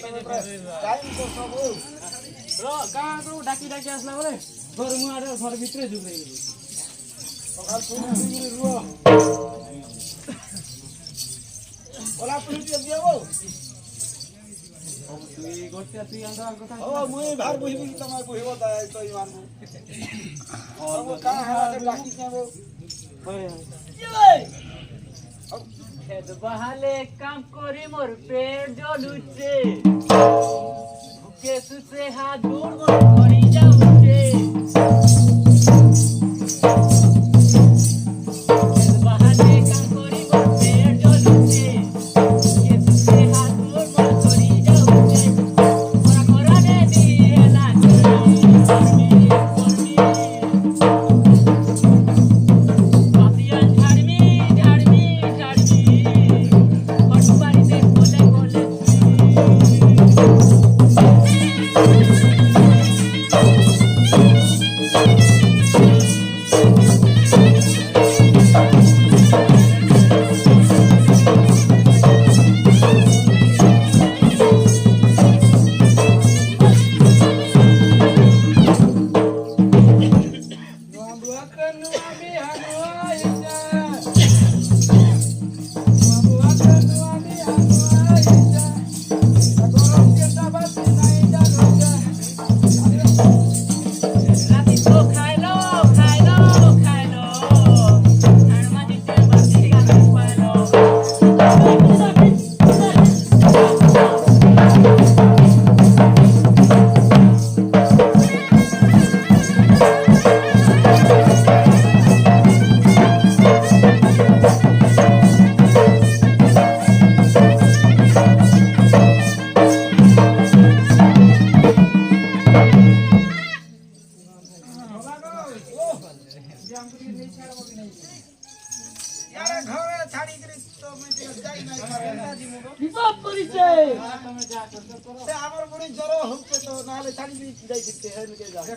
time को सब रो कहाँ को डाकी डाकी आसला बोले घर मु आडे घर भितरे जुग रही और सुन रुओ ओला पुलिस दिया वो तुई गोटे तुई अंदर कथा ओ मुई बाहर बहिबी तमा बहिबो दाय तो ईमान और वो कहाँ है डाकी के वो खेत बहाले काम करी मोर पेट जलुचे भूखे सुसे हाथ दूर मोर मरी जाउचे खेत बहाले काम करी मोर पेट जलुचे भूखे सुसे हाथ दूर मोर मरी जाउचे मोरा कोरा दे दिला